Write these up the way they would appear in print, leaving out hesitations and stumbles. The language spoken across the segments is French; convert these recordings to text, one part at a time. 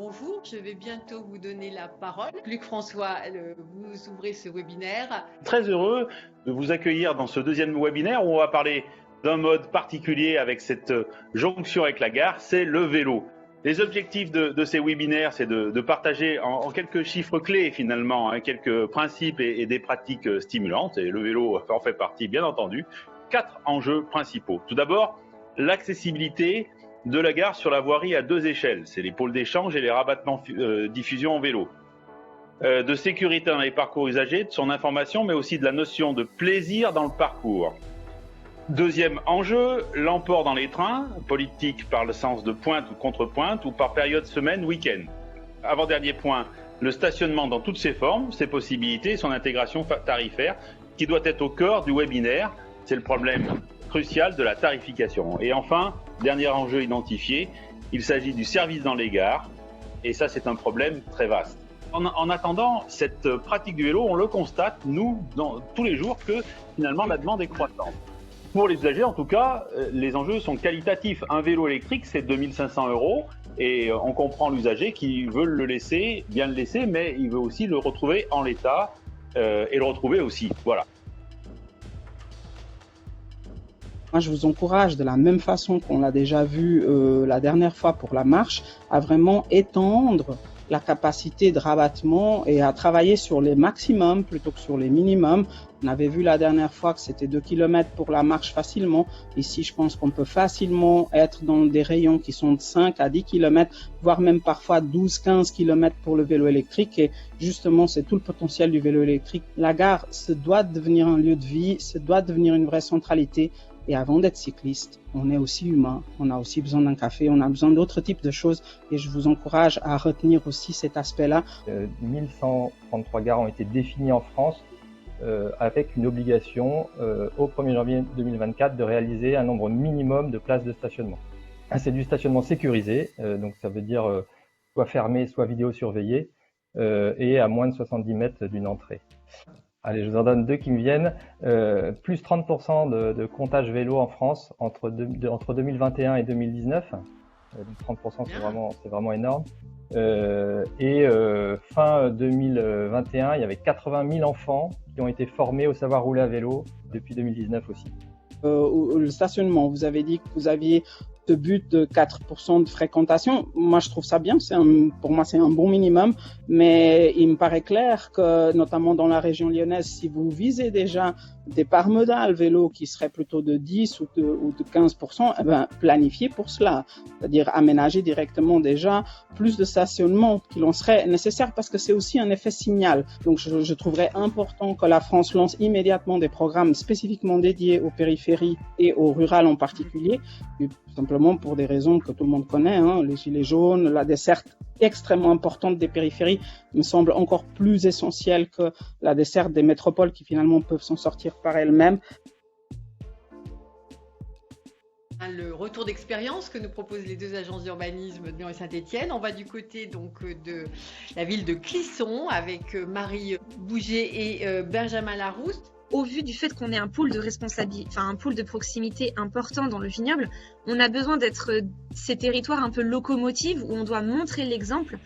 bonjour. Je vais bientôt vous donner la parole. Luc François, vous ouvrez ce webinaire. Très heureux de vous accueillir dans ce deuxième webinaire où on va parler d'un mode particulier avec cette jonction avec la gare, c'est le vélo. Les objectifs de ces webinaires, c'est de partager en quelques chiffres clés finalement, quelques principes et des pratiques stimulantes, et le vélo en fait partie bien entendu. 4 enjeux principaux. Tout d'abord, l'accessibilité de la gare sur la voirie à 2 échelles, c'est les pôles d'échange et les rabattements diffusion en vélo. De sécurité dans les parcours usagers, de son information, mais aussi de la notion de plaisir dans le parcours. Deuxième enjeu, l'emport dans les trains, politique par le sens de pointe ou contre-pointe, ou par période semaine, week-end. Avant-dernier point, le stationnement dans toutes ses formes, ses possibilités, son intégration tarifaire, qui doit être au cœur du webinaire. C'est le problème crucial de la tarification. Et enfin, dernier enjeu identifié, il s'agit du service dans les gares, et ça c'est un problème très vaste. En attendant cette pratique du vélo, on le constate, nous, tous les jours, que finalement la demande est croissante. Pour les usagers, en tout cas, les enjeux sont qualitatifs. Un vélo électrique, c'est 2500 € et on comprend l'usager qui veut le laisser, bien le laisser, mais il veut aussi le retrouver en l'état et le retrouver aussi. Voilà. Moi, je vous encourage, de la même façon qu'on l'a déjà vu la dernière fois pour la marche, à vraiment étendre la capacité de rabattement et à travailler sur les maximums plutôt que sur les minimums. On avait vu la dernière fois que c'était 2 km pour la marche facilement. Ici, je pense qu'on peut facilement être dans des rayons qui sont de 5 à 10 km, voire même parfois 12-15 km pour le vélo électrique. Et justement, c'est tout le potentiel du vélo électrique. La gare, ça doit devenir un lieu de vie, ça doit devenir une vraie centralité. Et avant d'être cycliste, on est aussi humain, on a aussi besoin d'un café, on a besoin d'autres types de choses et je vous encourage à retenir aussi cet aspect-là. 1133 gares ont été définies en France avec une obligation au 1er janvier 2024 de réaliser un nombre minimum de places de stationnement. C'est du stationnement sécurisé, donc ça veut dire soit fermé, soit vidéosurveillé et à moins de 70 mètres d'une entrée. Allez, je vous en donne 2 qui me viennent. Plus 30% de comptage vélo en France entre 2021 et 2019. Donc 30%, c'est vraiment énorme. Fin 2021, il y avait 80 000 enfants qui ont été formés au savoir rouler à vélo depuis 2019 aussi. Le stationnement, vous avez dit que vous aviez ce but de 4% de fréquentation. Moi, je trouve ça bien. Pour moi, c'est un bon minimum. Mais il me paraît clair que, notamment dans la région lyonnaise, si vous visez déjà des parts modales vélo qui seraient plutôt de 10 ou de 15%, eh ben, planifiez pour cela. C'est-à-dire aménager directement déjà plus de stationnement qui l'on serait nécessaire parce que c'est aussi un effet signal. Donc, je trouverais important que la France lance immédiatement des programmes spécifiquement dédiés aux périphéries et au rural en particulier. Simplement pour des raisons que tout le monde connaît, les gilets jaunes, la desserte extrêmement importante des périphéries me semble encore plus essentielle que la desserte des métropoles qui finalement peuvent s'en sortir par elles-mêmes. Le retour d'expérience que nous proposent les 2 agences d'urbanisme de Lyon et Saint-Étienne. On va du côté donc de la ville de Clisson avec Marie Bouget et Benjamin Larousse. Au vu du fait qu'on ait un pôle de responsabilité, un pôle de proximité important dans le vignoble, on a besoin d'être ces territoires un peu locomotives où on doit montrer l'exemple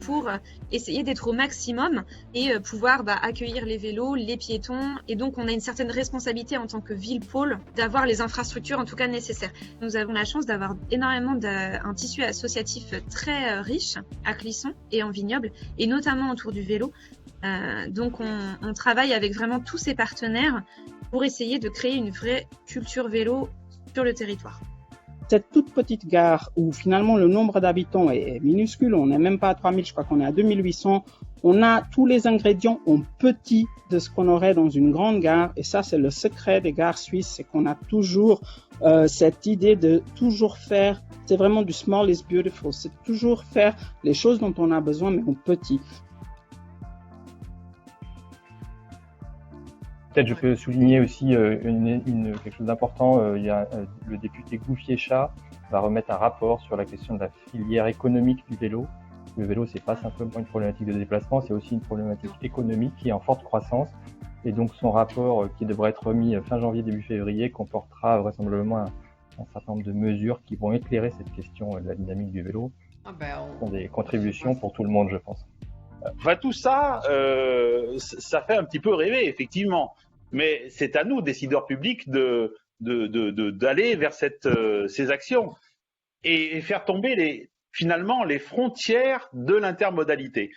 pour essayer d'être au maximum et pouvoir accueillir les vélos, les piétons. Et donc, on a une certaine responsabilité en tant que ville-pôle d'avoir les infrastructures en tout cas nécessaires. Nous avons la chance d'avoir énormément un tissu associatif très riche à Clisson et en vignoble, et notamment autour du vélo. Donc on travaille avec vraiment tous ces partenaires pour essayer de créer une vraie culture vélo sur le territoire. Cette toute petite gare où finalement le nombre d'habitants est minuscule, on n'est même pas à 3000, je crois qu'on est à 2800, on a tous les ingrédients en petit de ce qu'on aurait dans une grande gare, et ça c'est le secret des gares suisses, c'est qu'on a toujours cette idée de toujours faire, c'est vraiment du small is beautiful, c'est toujours faire les choses dont on a besoin mais en petit. Peut-être je peux souligner aussi quelque chose d'important. Il y a le député Gouffier-Chat va remettre un rapport sur la question de la filière économique du vélo. Le vélo, c'est pas simplement une problématique de déplacement, c'est aussi une problématique économique qui est en forte croissance. Et donc son rapport qui devrait être remis fin janvier, début février, comportera vraisemblablement un certain nombre de mesures qui vont éclairer cette question de la dynamique du vélo. Ce sont des contributions pour tout le monde, je pense. Enfin, tout ça, ça fait un petit peu rêver, effectivement. Mais c'est à nous, décideurs publics, d'aller vers ces actions et faire tomber finalement les frontières de l'intermodalité.